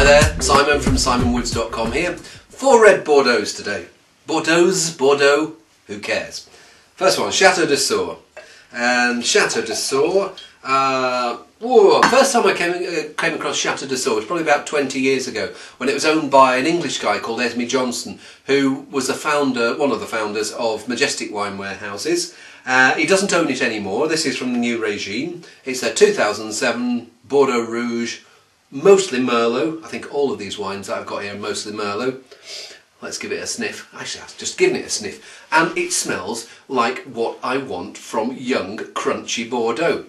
Hi there, Simon from simonwoods.com here. 4 red Bordeaux today. Bordeaux, who cares? First one, Chateau de Sour. And Chateau de Sour, first time I came across Chateau de Sour was probably about 20 years ago, when it was owned by an English guy called Emilion Johnson, who was the founder, one of the founders of Majestic Wine Warehouses. He doesn't own it anymore. This is from the new regime. It's a 2007 Bordeaux Rouge, mostly Merlot. I think all of these wines that I've got here are mostly Merlot. Let's give it a sniff. Actually, I've just given it a sniff. And it smells like what I want from young, crunchy Bordeaux.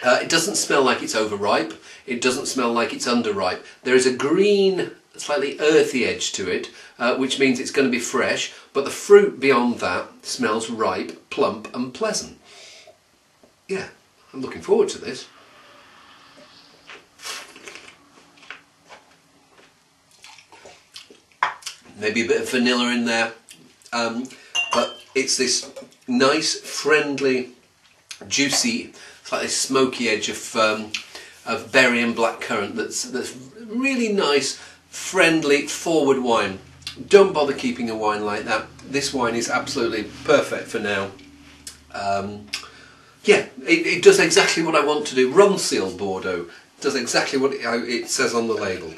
It doesn't smell like it's overripe. It doesn't smell like it's underripe. There is a green, slightly earthy edge to it, which means it's going to be fresh. But the fruit beyond that smells ripe, plump and pleasant. Yeah, I'm looking forward to this. Maybe a bit of vanilla in there, but it's this nice, friendly, juicy, slightly smoky edge of berry and blackcurrant that's really nice, friendly, forward wine. Don't bother keeping a wine like that. This wine is absolutely perfect for now. Yeah, it does exactly what I want to do. Rum seal Bordeaux. It does exactly what it says on the label.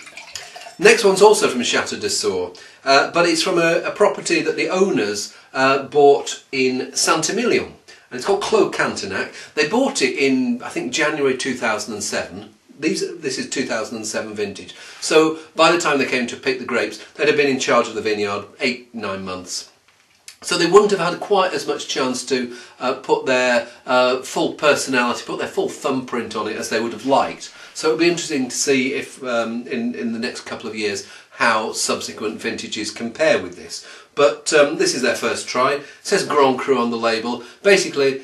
Next one's also from Chateau de Sour, but it's from a property that the owners bought in Saint-Emilion, and it's called Clos Cantenac. They bought it in, I think, January 2007. This is 2007 vintage. So by the time they came to pick the grapes, they'd have been in charge of the vineyard 8-9 months. So they wouldn't have had quite as much chance to put their full personality, put their full thumbprint on it as they would have liked. So it'll be interesting to see if in the next couple of years how subsequent vintages compare with this. But this is their first try. It says Grand Cru on the label. Basically,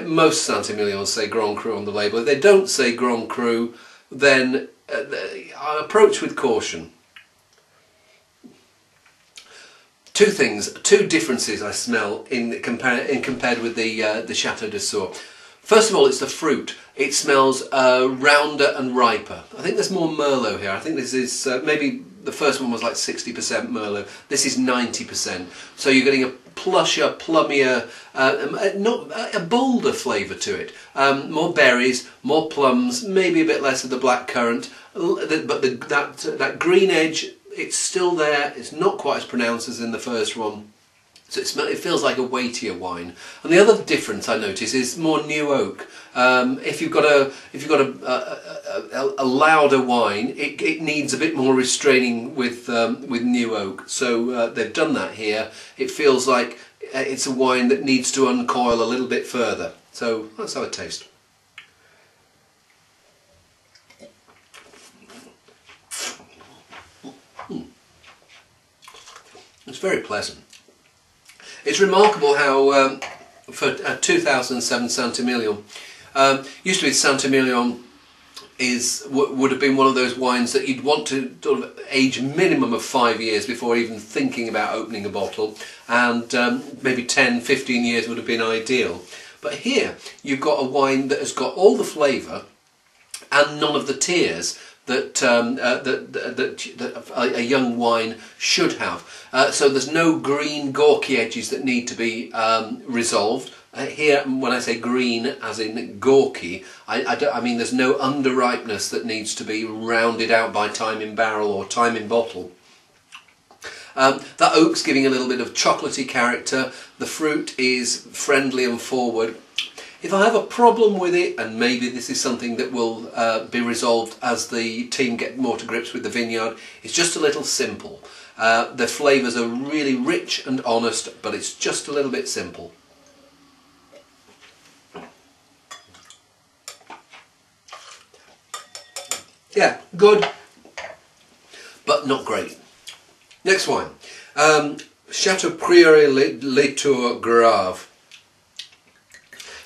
most Saint-Emilions say Grand Cru on the label. If they don't say Grand Cru, then I approach with caution. Two differences I smell compared with the Chateau de Sour. First of all, it's the fruit. It smells rounder and riper. I think there's more Merlot here. I think this is maybe the first one was like 60% Merlot. This is 90%. So you're getting a plusher, plummier, not a bolder flavour to it. More berries, more plums, maybe a bit less of the blackcurrant, but that green edge, it's still there. It's not quite as pronounced as in the first one. So it feels like a weightier wine. And the other difference I notice is more new oak. If you've got a louder wine, it needs a bit more restraining with new oak. So they've done that here. It feels like it's a wine that needs to uncoil a little bit further. So let's have a taste. It's very pleasant. It's remarkable how for a 2007 Saint-Emilion, used to be Saint-Emilion would have been one of those wines that you'd want to sort of age minimum of 5 years before even thinking about opening a bottle, and maybe 10-15 years would have been ideal. But here you've got a wine that has got all the flavour and none of the tears that a young wine should have. So there's no green gawky edges that need to be resolved. Here, when I say green as in gawky, I mean there's no underripeness that needs to be rounded out by time in barrel or time in bottle. That oak's giving a little bit of chocolatey character. The fruit is friendly and forward. If I have a problem with it, and maybe this is something that will be resolved as the team get more to grips with the vineyard, it's just a little simple. The flavours are really rich and honest, but it's just a little bit simple. Yeah, good, but not great. Next wine, Chateau Prieuré Les Tours Graves.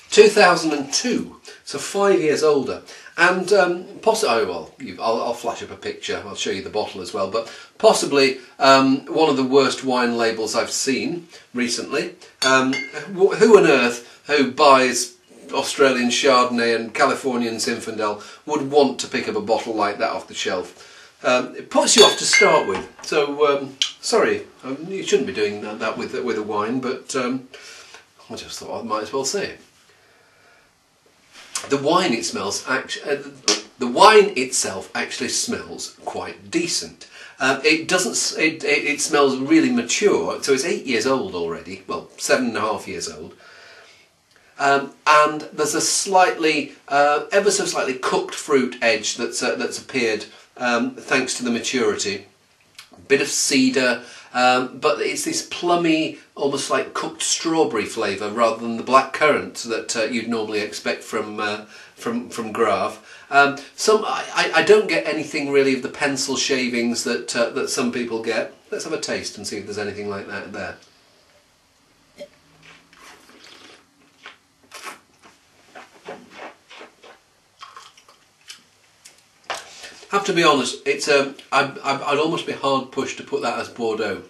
2002, so 5 years older, and I'll flash up a picture. I'll show you the bottle as well. But possibly one of the worst wine labels I've seen recently. Who on earth who buys Australian Chardonnay and Californian Zinfandel would want to pick up a bottle like that off the shelf? it puts you off to start with. So sorry, you shouldn't be doing that with a wine, but I just thought I might as well say it. The wine the wine itself actually smells quite decent. It doesn't. It smells really mature. So it's 8 years old already. Well, 7.5 years old. And there's a slightly, ever so slightly cooked fruit edge that's appeared thanks to the maturity. Bit of cedar, but it's this plummy, almost like cooked strawberry flavour rather than the black currant that you'd normally expect from Grape. I don't get anything really of the pencil shavings that some people get. Let's have a taste and see if there's anything like that there. Have to be honest, it's I'd almost be hard pushed to put that as Bordeaux.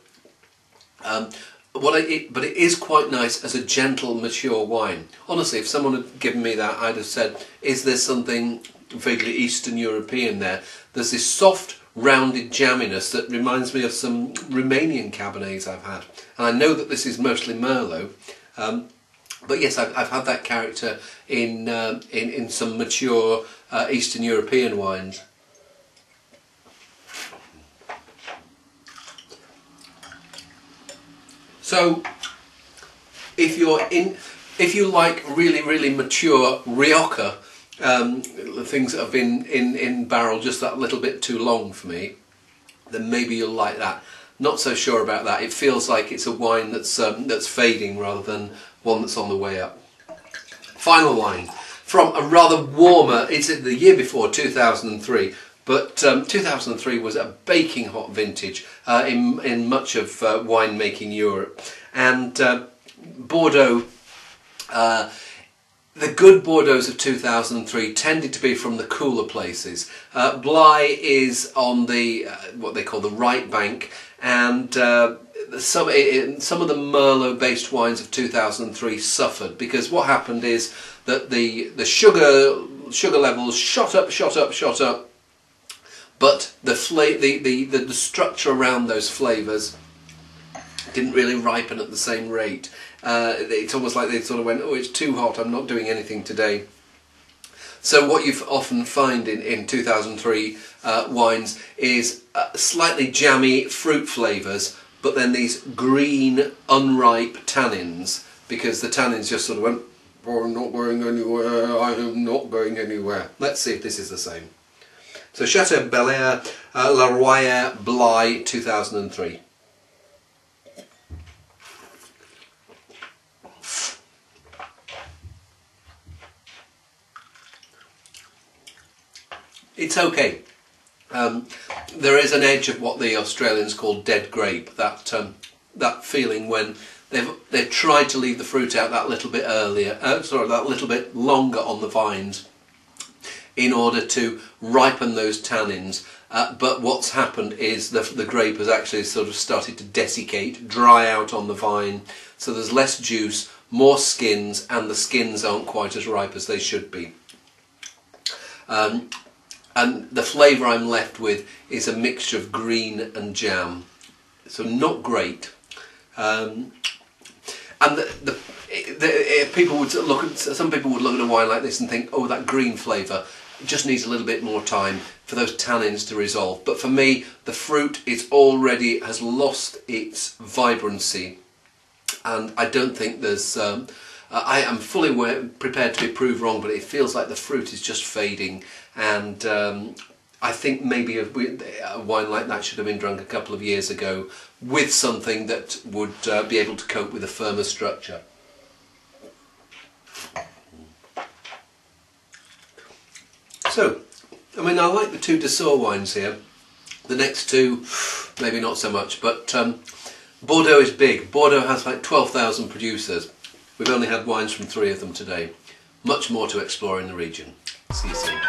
But it is quite nice as a gentle, mature wine. Honestly, if someone had given me that, I'd have said, is there something vaguely Eastern European there? There's this soft, rounded jamminess that reminds me of some Romanian Cabernets I've had. And I know that this is mostly Merlot, but yes, I've had that character in some mature Eastern European wines. So, if you like really mature Rioja, things that have been in barrel just that little bit too long for me, then maybe you'll like that. Not so sure about that. It feels like it's a wine that's fading rather than one that's on the way up. Final wine from a rather warmer. It's the year before, 2003. But 2003 was a baking hot vintage in much of winemaking Europe, and Bordeaux, the good Bordeaux's of 2003 tended to be from the cooler places. Blaye is on the what they call the right bank, and some of the Merlot-based wines of 2003 suffered because what happened is that the sugar levels shot up. But the structure around those flavours didn't really ripen at the same rate. It's almost like they sort of went, oh, it's too hot, I'm not doing anything today. So what you often find in 2003 wines is slightly jammy fruit flavours, but then these green, unripe tannins, because the tannins just sort of went, oh, I'm not going anywhere, I am not going anywhere. Let's see if this is the same. So Chateau Belair, La Royer, Blaye, 2003. It's okay. There is an edge of what the Australians call dead grape, that feeling when they've tried to leave the fruit out that little bit earlier, that little bit longer on the vines, in order to ripen those tannins, but what's happened is the grape has actually sort of started to desiccate, dry out on the vine, so there's less juice, more skins, and the skins aren't quite as ripe as they should be. And the flavour I'm left with is a mixture of green and jam, so not great. And people would look at, some people would look at a wine like this and think, oh, that green flavour, it just needs a little bit more time for those tannins to resolve. But for me, the fruit has lost its vibrancy, and I don't think there's. I am fully prepared to be proved wrong, but it feels like the fruit is just fading, and I think maybe a wine like that should have been drunk a couple of years ago with something that would be able to cope with a firmer structure. So, I mean, I like the two Dessert wines here. The next two, maybe not so much, but Bordeaux is big. Bordeaux has like 12,000 producers. We've only had wines from 3 of them today. Much more to explore in the region. See you soon.